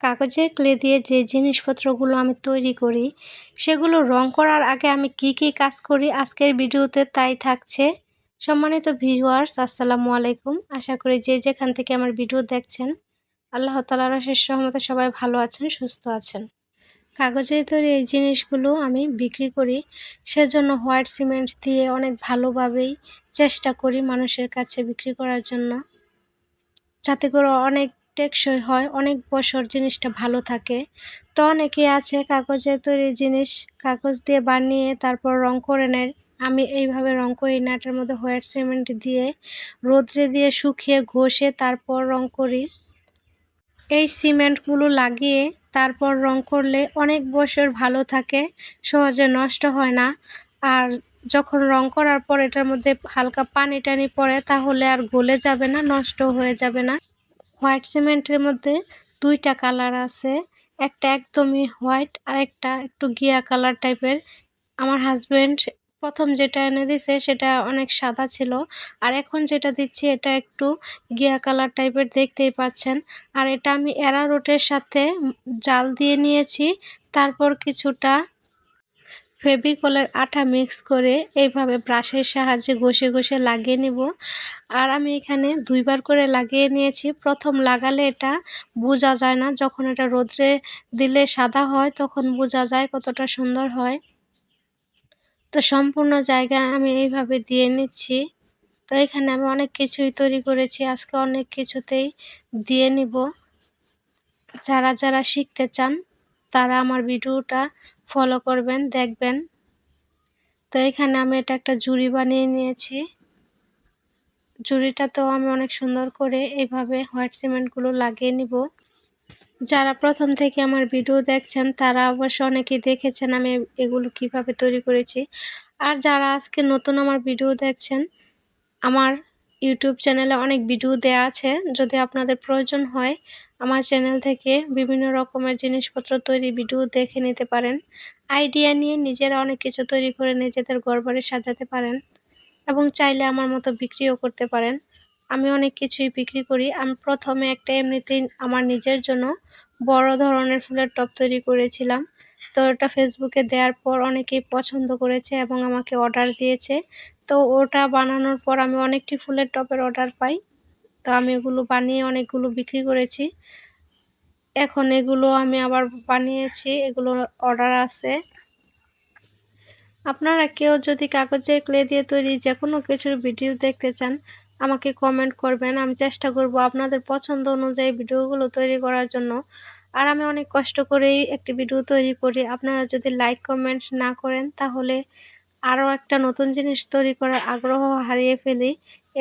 কাগজের ক্লে দিয়ে যে জিনিসপত্রগুলো আমি তৈরি করি, সেগুলো রং করার আগে আমি কি কাজ করি আজকের ভিডিওতে তাই থাকছে। সম্মানিত ভিউয়ার্স, আসসালামু আলাইকুম। আশা করি যে যেখান থেকে আমার ভিডিও দেখছেন, আল্লাহ তাআলার অশেষ রহমতে সবাই ভালো আছেন, সুস্থ আছেন। কাগজের তৈরি এই জিনিসগুলো আমি বিক্রি করি। সেজন্য হোয়াইট সিমেন্ট দিয়ে অনেক ভালোভাবেই চেষ্টা করি মানুষের কাছে বিক্রি করার জন্য। যাতে করে অনেক টেকসই হয়, অনেক বছর জিনিসটা ভালো থাকে। তো অনেকেই আছে কাগজের তৈরি জিনিস কাগজ দিয়ে বানিয়ে তারপর রং করে নেয়। আমি এইভাবে রং করি না, এটার মধ্যে হোয়াইট সিমেন্ট দিয়ে রোদ্রে দিয়ে শুকিয়ে ঘষে তারপর রং করি। এই সিমেন্টগুলো লাগিয়ে তারপর রং করলে অনেক বছর ভালো থাকে, সহজে নষ্ট হয় না। আর যখন রং করার পর এটার মধ্যে হালকা পানি টানি পড়ে তাহলে আর গলে যাবে না, নষ্ট হয়ে যাবে না। হোয়াইট সিমেন্টের মধ্যে ২টা কালার আছে, একটা একদমই হোয়াইট আর একটা একটু ঘিয়া কালার টাইপের। আমার হাজব্যান্ড প্রথম যেটা এনে দিছে সেটা অনেক সাদা ছিল, আর এখন যেটা দিচ্ছি এটা একটু ঘিয়া কালার টাইপের, দেখতেই পাচ্ছেন। আর এটা আমি অ্যারারুটের সাথে জাল দিয়ে নিয়েছি। তারপর কিছুটা ফেভিকলের আঠা মিক্স করে এইভাবে ব্রাশের সাহায্যে ঘষে লাগিয়ে নিব। আর আমি এখানে ২ বার করে লাগিয়ে নিয়েছি। প্রথম লাগালে এটা বোঝা যায় না, যখন এটা রোদ্রে দিলে সাদা হয় তখন বোঝা যায় কতটা সুন্দর হয়। তো সম্পূর্ণ জায়গায় আমি এইভাবে দিয়ে নিচ্ছি। তো এখানে আমি অনেক কিছুই তৈরি করেছি, আজকে অনেক কিছুতেই দিয়ে নিব। যারা শিখতে চান তারা আমার ভিডিওটা ফলো করবেন, দেখবেন। তো এখানে আমি এটা একটা ঝুড়ি বানিয়ে নিয়েছি। ঝুড়িটাতেও আমি অনেক সুন্দর করে এইভাবে হোয়াইট সিমেন্টগুলো লাগিয়ে নিব। যারা প্রথম থেকে আমার ভিডিও দেখছেন তারা অবশ্য অনেকেই দেখেছেন আমি এগুলো কিভাবে তৈরি করেছি। আর যারা আজকে নতুন আমার ভিডিও দেখছেন, আমার ইউটিউব চ্যানেলে অনেক ভিডিও দেয়া আছে। যদি আপনাদের প্রয়োজন হয় আমার চ্যানেল থেকে বিভিন্ন রকমের জিনিসপত্র তৈরি ভিডিও দেখে নিতে পারেন। আইডিয়া নিয়ে নিজেরা অনেক কিছু তৈরি করে নিজেদের ঘরবাড়ি সাজাতে পারেন এবং চাইলে আমার মতো বিক্রিও করতে পারেন। আমি অনেক কিছুই বিক্রি করি। আমি প্রথমে একটা এমনিতেই আমার নিজের জন্য বড় ধরনের ফুলের টব তৈরি করেছিলাম। তো ওটা ফেসবুকে দেওয়ার পর অনেকেই পছন্দ করেছে এবং আমাকে অর্ডার দিয়েছে। তো ওটা বানানোর পর আমি অনেকটি ফুলের টবের অর্ডার পাই। তো আমি এগুলো বানিয়ে অনেকগুলো বিক্রি করেছি। এখন এগুলো আমি আবার বানিয়েছি, এগুলো অর্ডার আছে। আপনারা কেউ যদি কাগজের ক্লে দিয়ে তৈরি যেকোনো কিছুর ভিডিও দেখতে চান, আমাকে কমেন্ট করবেন। আমি চেষ্টা করব আপনাদের পছন্দ অনুযায়ী ভিডিওগুলো তৈরি করার জন্য। আর আমি অনেক কষ্ট করেই একটি ভিডিও তৈরি করি। আপনারা যদি লাইক কমেন্ট না করেন তাহলে আরও একটা নতুন জিনিস তৈরি করার আগ্রহ হারিয়ে ফেলি।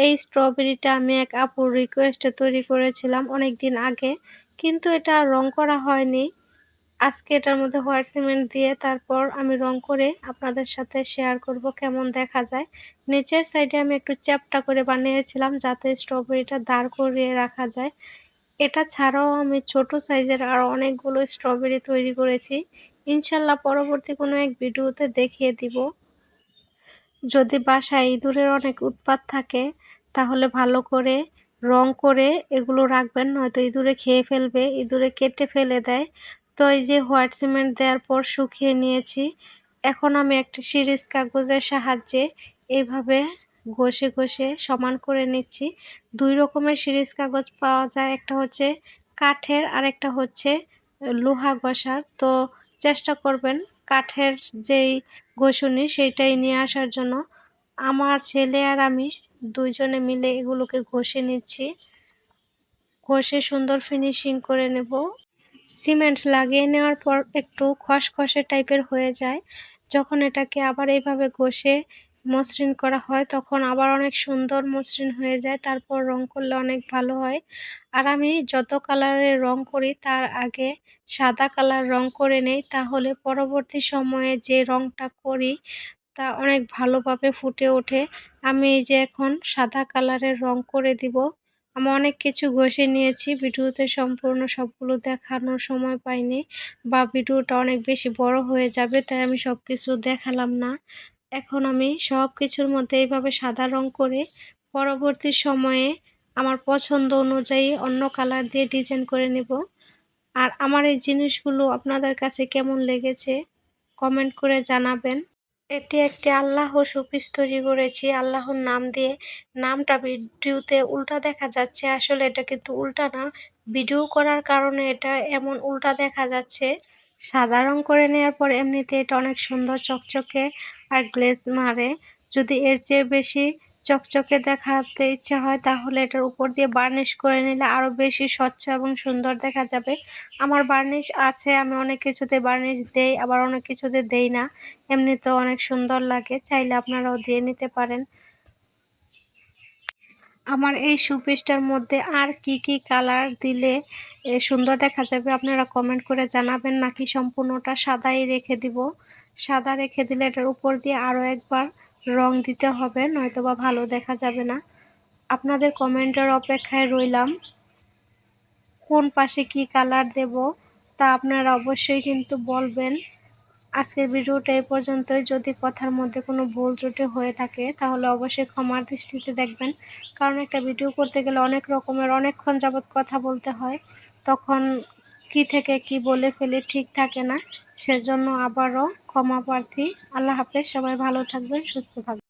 এই স্ট্রবেরিটা আমি এক আপুর রিকোয়েস্টে তৈরি করেছিলাম অনেক দিন আগে, কিন্তু এটা রং করা হয়নি। আজকে এটার মধ্যে হোয়াইট সিমেন্ট দিয়ে তারপর আমি রং করে আপনাদের সাথে শেয়ার করব কেমন দেখা যায়। নিচের সাইডে আমি একটু চ্যাপ্টা করে বানিয়েছিলাম যাতে স্ট্রবেরিটা দাঁড় করিয়ে রাখা যায়। এটা ছাড়াও আমি ছোট সাইজের আরও অনেকগুলো স্ট্রবেরি তৈরি করেছি। ইনশাল্লাহ পরবর্তী কোনো এক ভিডিওতে দেখিয়ে দিব। যদি বাসায় ইঁদুরের অনেক উৎপাত থাকে তাহলে ভালো করে রং করে এগুলো রাখবেন, নয়তো ইঁদুরে খেয়ে ফেলবে, ইঁদুরে কেটে ফেলে দেয়। তো এই যে হোয়াইট সিমেন্ট দেওয়ার পর শুকিয়ে নিয়েছি। এখন আমি একটা সিরিজ কাগজের সাহায্যে এইভাবে ঘষে সমান করে নিচ্ছি। ২ রকমের সিরিজ কাগজ পাওয়া যায়, একটা হচ্ছে কাঠের আর একটা হচ্ছে লোহা ঘষার। তো চেষ্টা করবেন কাঠের যেই ঘষুনি সেইটাই নিয়ে আসার জন্য। আমার ছেলে আর আমি ২ জনে মিলে এগুলোকে ঘষে নিচ্ছি। ঘষে সুন্দর ফিনিশিং করে নেব। সিমেন্ট লাগিয়ে নেওয়ার পর একটু খসখসে টাইপের হয়ে যায়। যখন এটাকে আবার এইভাবে ঘষে মসৃণ করা হয় তখন আবার অনেক সুন্দর মসৃণ হয়ে যায়। তারপর রং করলে অনেক ভালো হয়। আর আমি যত কালারের রং করি তার আগে সাদা কালার রং করে নেই, তাহলে পরবর্তী সময়ে যে রংটা করি তা অনেক ভালোভাবে ফুটে ওঠে। আমি এই যে এখন সাদা কালারের রং করে দিব। আমি অনেক কিছু ঘষে নিয়েছি, ভিডিওতে সম্পূর্ণ সবগুলো দেখানোর সময় পাইনি বা ভিডিওটা অনেক বেশি বড় হয়ে যাবে, তাই আমি সব কিছু দেখালাম না। এখন আমি সব কিছুর মধ্যে এইভাবে সাদা রং করে পরবর্তী সময়ে আমার পছন্দ অনুযায়ী অন্য কালার দিয়ে ডিজাইন করে নেব। আর আমার এই জিনিসগুলো আপনাদের কাছে কেমন লেগেছে কমেন্ট করে জানাবেন। এটি একটি আল্লাহ শোপিস তৈরি করেছি আল্লাহর নাম দিয়ে। নামটা ভিডিওতে উল্টা দেখা যাচ্ছে, আসলে এটা কিন্তু উল্টা না, ভিডিও করার কারণে এটা এমন উল্টা দেখা যাচ্ছে। সাদা রং করে নেওয়ার পর এমনিতে এটা অনেক সুন্দর চকচকে আর গ্লেজ মারে। যদি এর চেয়ে বেশি চকচকে দেখাতে ইচ্ছা হয় তাহলে এটার উপর দিয়ে বার্নিশ করে নিলে আরও বেশি স্বচ্ছ এবং সুন্দর দেখা যাবে। আমার বার্নিশ আছে, আমি অনেক কিছুতে বার্নিশ দেই, আবার অনেক কিছুতে দেই না। এমনিতেও অনেক সুন্দর লাগে, চাইলে আপনারাও দিয়ে নিতে পারেন। আমার এই শোপিসটার মধ্যে আর কি কি কালার দিলে সুন্দর দেখা যাবে আপনারা কমেন্ট করে জানাবেন, নাকি সম্পূর্ণটা সাদাই রেখে দিব। সাদা রেখে দিলে এটার উপর দিয়ে আরও একবার রং দিতে হবে, নয়তোবা ভালো দেখা যাবে না। আপনাদের কমেন্টের অপেক্ষায় রইলাম। কোন পাশে কি কালার দেব তা আপনারা অবশ্যই কিন্তু বলবেন। আজকের ভিডিওটা এই পর্যন্তই। যদি কথার মধ্যে কোনো ভুল ত্রুটি হয়ে থাকে তাহলে অবশ্যই ক্ষমার দৃষ্টিতে দেখবেন, কারণ একটা ভিডিও করতে গেলে অনেক রকমের অনেকক্ষণ যাবৎ কথা বলতে হয়, তখন কি থেকে কি বলে ফেলে ঠিক থাকে না, সেজন্য আবারও ক্ষমা প্রার্থী। আল্লাহ হাফেজ, সবাই ভালো থাকবেন, সুস্থ থাকবেন।